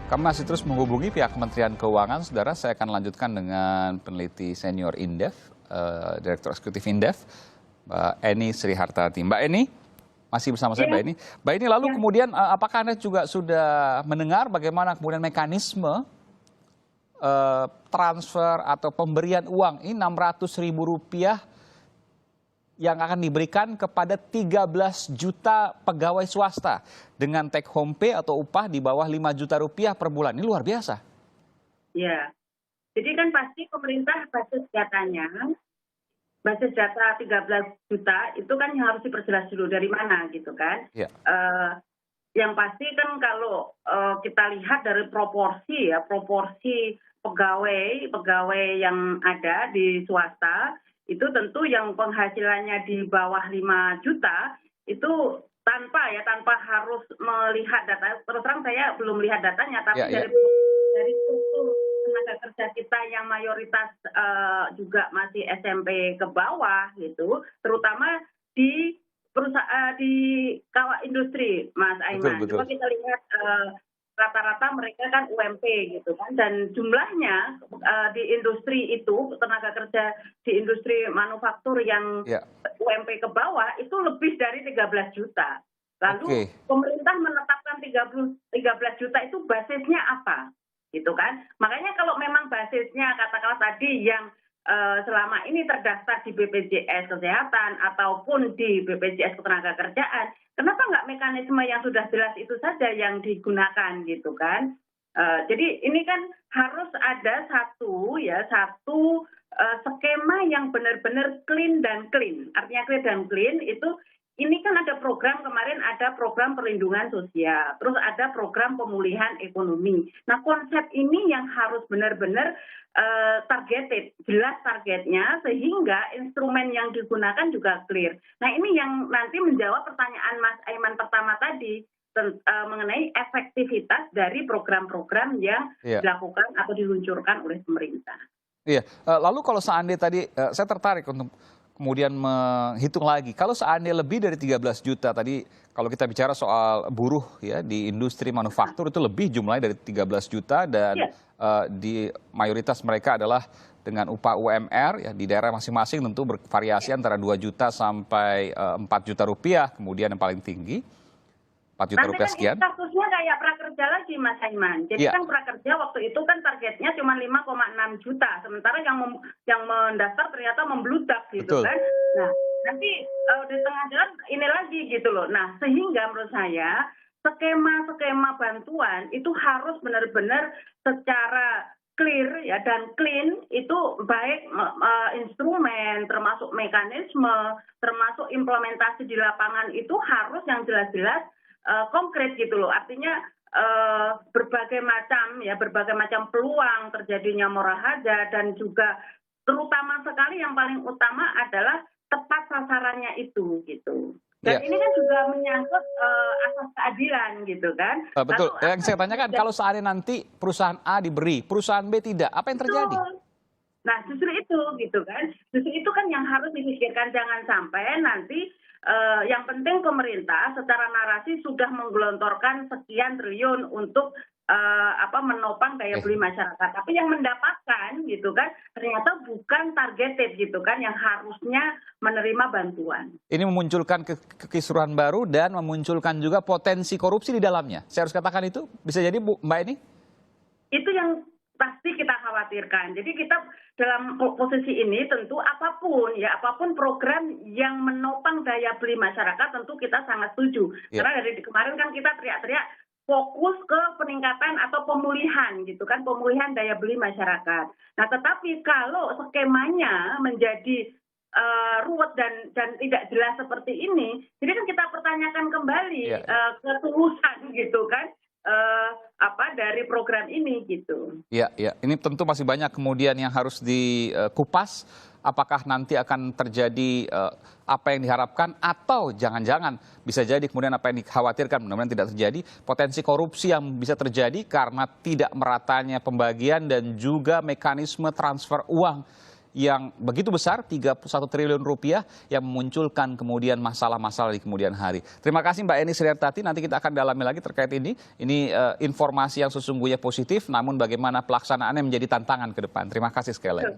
Kami masih terus menghubungi pihak Kementerian Keuangan, saudara. Saya akan lanjutkan dengan peneliti senior Indef, Direktur Eksekutif Indef, Mbak Eni Srihartati. Mbak Eni, masih bersama saya, Mbak Eni. Mbak Eni, lalu kemudian apakah Anda juga sudah mendengar bagaimana kemudian mekanisme transfer atau pemberian uang ini Rp600.000 yang akan diberikan kepada 13 juta pegawai swasta dengan take home pay atau upah di bawah Rp5 juta per bulan. Ini luar biasa. Ya, jadi kan pasti pemerintah basis data 13 juta itu kan yang harus diperjelas dulu dari mana gitu kan. Ya. Yang pasti kan kalau kita lihat dari proporsi pegawai yang ada di swasta, itu tentu yang penghasilannya di bawah 5 juta itu tanpa harus melihat data. Terus terang saya belum lihat datanya, tapi dari struktur tenaga kerja kita yang mayoritas juga masih SMP ke bawah gitu, terutama di perusahaan di kawah industri, Mas Aiman. Coba kita lihat rata-rata mereka kan UMP gitu kan, dan jumlahnya di industri itu, tenaga kerja di industri manufaktur yang UMP ke bawah itu lebih dari 13 juta. Lalu pemerintah menetapkan 13 juta itu basisnya apa? Gitu kan. Makanya kalau memang basisnya katakanlah tadi yang selama ini terdaftar di BPJS Kesehatan ataupun di BPJS Ketenagakerjaan, kenapa nggak mekanisme yang sudah jelas itu saja yang digunakan gitu kan? Jadi ini kan harus ada satu skema yang benar-benar clean dan clean. Artinya clean dan clean itu ini kan ada program, kemarin ada program perlindungan sosial, terus ada program pemulihan ekonomi. Nah, konsep ini yang harus benar-benar targeted, jelas targetnya, sehingga instrumen yang digunakan juga clear. Nah, ini yang nanti menjawab pertanyaan Mas Aiman pertama tadi, mengenai efektivitas dari program-program yang dilakukan atau diluncurkan oleh pemerintah. Iya, lalu kalau seandainya tadi, saya tertarik untuk kemudian menghitung lagi, kalau seandainya lebih dari 13 juta tadi, kalau kita bicara soal buruh ya di industri manufaktur itu lebih jumlahnya dari 13 juta dan di mayoritas mereka adalah dengan upah UMR ya di daerah masing-masing tentu bervariasi antara 2 juta sampai 4 juta rupiah, kemudian yang paling tinggi 4 juta rupiah sekian. Nanti kan kasusnya kayak prakerja lagi, Mas Aiman. Jadi kan prakerja waktu itu kan targetnya cuma 5,6 juta, sementara yang mendaftar ternyata membludak gitu kan. Nah, nanti di tengah jalan ini lagi gitu loh. Nah, sehingga menurut saya skema bantuan itu harus benar-benar secara clear ya dan clean, itu baik instrumen termasuk mekanisme termasuk implementasi di lapangan itu harus yang jelas-jelas konkret gitu loh. Artinya berbagai macam peluang terjadinya murahaja dan juga terutama sekali yang paling utama adalah tepat sasarannya itu gitu. Dan ini kan juga menyangkut asas keadilan gitu kan. Betul. Yang saya tanyakan kalau seandainya nanti perusahaan A diberi, perusahaan B tidak, apa yang terjadi? Nah, justru itu gitu kan. Justru itu kan yang harus dipikirkan, jangan sampai nanti yang penting pemerintah secara narasi sudah menggelontorkan sekian triliun untuk menopang daya beli masyarakat. Tapi yang mendapatkan gitu kan ternyata bukan targeted gitu kan yang harusnya menerima bantuan. Ini memunculkan kekisruhan baru dan memunculkan juga potensi korupsi di dalamnya. Saya harus katakan itu bisa jadi Mbak Eni? Itu yang pasti kita khawatirkan. Jadi kita dalam posisi ini tentu apapun program yang menopang daya beli masyarakat tentu kita sangat setuju. Karena dari kemarin kan kita teriak-teriak fokus ke peningkatan atau pemulihan gitu kan, pemulihan daya beli masyarakat. Nah, tetapi kalau skemanya menjadi ruwet dan tidak jelas seperti ini, jadi kan kita pertanyakan kembali ketulusan gitu kan dari program ini gitu. Iya, ini tentu masih banyak kemudian yang harus dikupas. Apakah nanti akan terjadi apa yang diharapkan atau jangan-jangan bisa jadi kemudian apa yang dikhawatirkan mudah-mudahan tidak terjadi, potensi korupsi yang bisa terjadi karena tidak meratanya pembagian dan juga mekanisme transfer uang yang begitu besar, 31 triliun rupiah, yang memunculkan kemudian masalah-masalah di kemudian hari. Terima kasih Mbak Eni Sriartati, nanti kita akan dalami lagi terkait ini. Ini informasi yang sesungguhnya positif, namun bagaimana pelaksanaannya menjadi tantangan ke depan. Terima kasih sekali lagi.